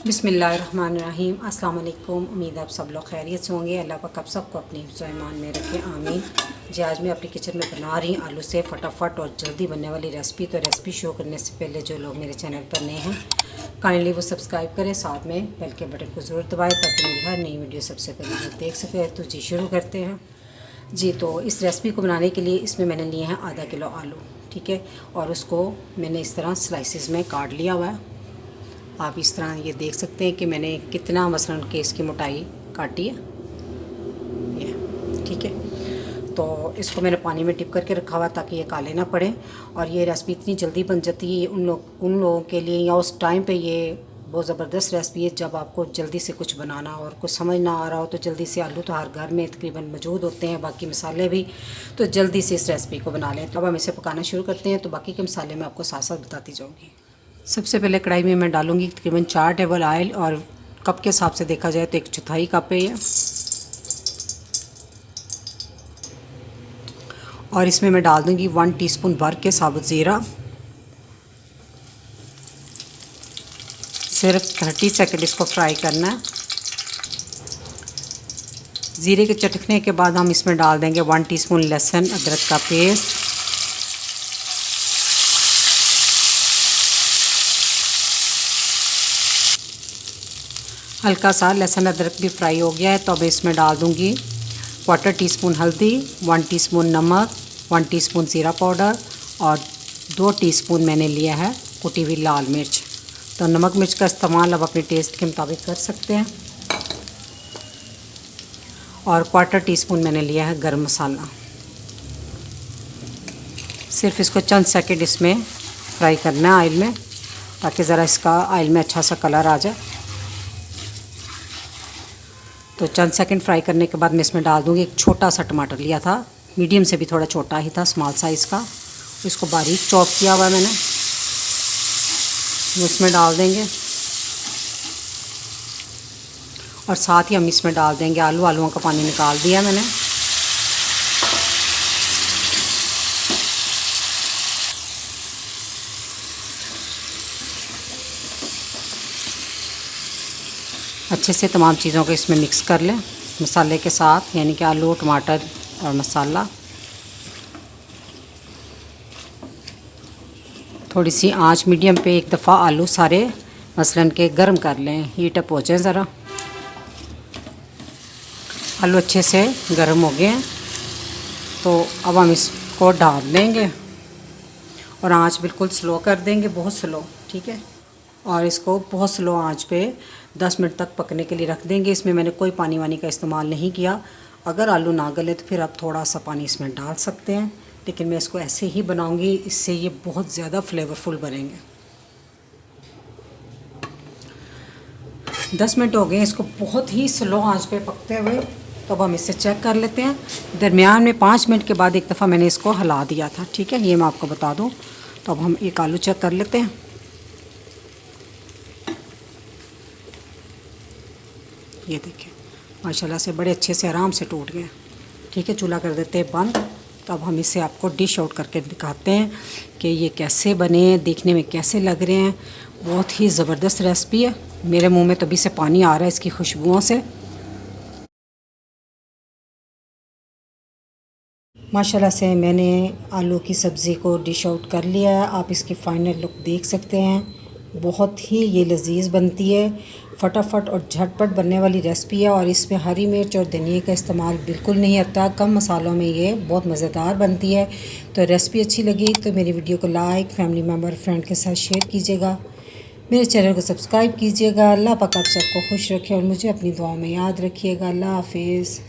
बिस्मिल्लाहिर्रहमानिर्रहीम। अस्सलाम वालेकुम। उम्मीद आप सब लोग खैरियत से होंगे। अल्लाह पाक आप सबको अपनी हिफ्ज़ व ईमान में रखे, आमीन। जी आज मैं अपनी किचन में बना रही हूँ आलू से फटाफट और जल्दी बनने वाली रेसिपी। तो रेसिपी शो करने से पहले जो लोग मेरे चैनल पर नए हैं काइंडली वो सब्सक्राइब करें, साथ में बेल के बटन को ज़रूर दबाएँ ताकि मेरी हर नई वीडियो सबसे पहले वो देख सके। तो जी शुरू करते हैं। जी तो इस रेसिपी को बनाने के लिए इसमें मैंने लिए हैं आधा किलो आलू, ठीक है, और उसको मैंने इस तरह स्लाइसिस में काट लिया हुआ है। आप इस तरह ये देख सकते हैं कि मैंने कितना मसलन के इसकी मोटाई काटी है, ये ठीक है। तो इसको मैंने पानी में डिप करके रखा हुआ ताकि ये काले ना पड़े। और ये रेसिपी इतनी जल्दी बन जाती है उन लोगों के लिए, या उस टाइम पे ये बहुत ज़बरदस्त रेसिपी है जब आपको जल्दी से कुछ बनाना और कुछ समझ ना आ रहा हो। तो जल्दी से आलू तो हर घर में तकरीबन मौजूद होते हैं, बाकी मसाले भी, तो जल्दी से इस रेसिपी को बना लें। तो अब हम इसे पकाना शुरू करते हैं। तो बाकी के मसाले मैं आपको साथ साथ बताती जाऊँगी। सबसे पहले कढ़ाई में मैं डालूंगी तकरीबन 4 टेबल ऑयल, और कप के हिसाब से देखा जाए तो 1/4 कप है ये। और इसमें मैं डाल दूंगी 1 टीस्पून भर के साबुत ज़ीरा। सिर्फ 30 सेकंड इसको फ्राई करना है। ज़ीरे के चटकने के बाद हम इसमें डाल देंगे 1 टीस्पून लहसुन अदरक का पेस्ट, हल्का सा लहसुन अदरक भी फ्राई हो गया है। तो अब इसमें डाल दूंगी 1/4 टीस्पून हल्दी, 1 टीस्पून नमक, 1 टीस्पून ज़ीरा पाउडर और 2 टीस्पून मैंने लिया है कुटी हुई लाल मिर्च। तो नमक मिर्च का इस्तेमाल अब अपने टेस्ट के मुताबिक कर सकते हैं। और 1/4 टीस्पून मैंने लिया है गरम मसाला। सिर्फ इसको चंद सेकंड इसमें फ्राई करना है ऑयल में, ताकि ज़रा इसका ऑयल में अच्छा सा कलर आ जाए। तो चंद सेकंड फ्राई करने के बाद मैं इसमें डाल दूँगी एक छोटा सा टमाटर लिया था, मीडियम से भी थोड़ा छोटा ही था, स्मॉल साइज़ का। इसको बारीक चॉप किया हुआ है मैंने, वो इसमें डाल देंगे। और साथ ही हम इसमें डाल देंगे आलूओं का पानी निकाल दिया मैंने। अच्छे से तमाम चीज़ों को इसमें मिक्स कर लें मसाले के साथ, यानी कि आलू, टमाटर और मसाला। थोड़ी सी आंच मीडियम पे एक दफ़ा आलू सारे मसलन के गर्म कर लें, हीट अप हो जाए ज़रा। आलू अच्छे से गर्म हो गए हैं, तो अब हम इसको डाल देंगे और आंच बिल्कुल स्लो कर देंगे, बहुत स्लो, ठीक है। और इसको बहुत स्लो आंच पे 10 मिनट तक पकने के लिए रख देंगे। इसमें मैंने कोई पानी वानी का इस्तेमाल नहीं किया। अगर आलू ना गले तो फिर आप थोड़ा सा पानी इसमें डाल सकते हैं, लेकिन मैं इसको ऐसे ही बनाऊंगी, इससे ये बहुत ज़्यादा फ्लेवरफुल बनेंगे। 10 मिनट हो गए इसको बहुत ही स्लो आंच पे पकते हुए। तो अब हम इसे चेक कर लेते हैं। दरमियान में 5 मिनट के बाद एक दफ़ा मैंने इसको हिला दिया था, ठीक है, ये मैं आपको बता दूँ। तो अब हम एक आलू चेक कर लेते हैं। ये देखिए माशाल्लाह से बड़े अच्छे से आराम से टूट गए, ठीक है। चूल्हा कर देते हैं बंद। तो अब हम इसे आपको डिश आउट करके दिखाते हैं कि ये कैसे बने हैं, देखने में कैसे लग रहे हैं। बहुत ही ज़बरदस्त रेसिपी है, मेरे मुंह में तो अभी से पानी आ रहा है इसकी खुशबुओं से। माशाल्लाह से मैंने आलू की सब्ज़ी को डिश आउट कर लिया है। आप इसकी फ़ाइनल लुक देख सकते हैं, बहुत ही ये लजीज़ बनती है, फटाफट और झटपट बनने वाली रेसिपी है। और इसमें हरी मिर्च और धनिया का इस्तेमाल बिल्कुल नहीं आता, कम मसालों में ये बहुत मज़ेदार बनती है। तो रेसिपी अच्छी लगी तो मेरी वीडियो को लाइक, फैमिली मेम्बर, फ्रेंड के साथ शेयर कीजिएगा। मेरे चैनल को सब्सक्राइब कीजिएगा। अल्लाह पाक आप सबको खुश रखे और मुझे अपनी दुआओं में याद रखिएगा। अल्लाह हाफिज़।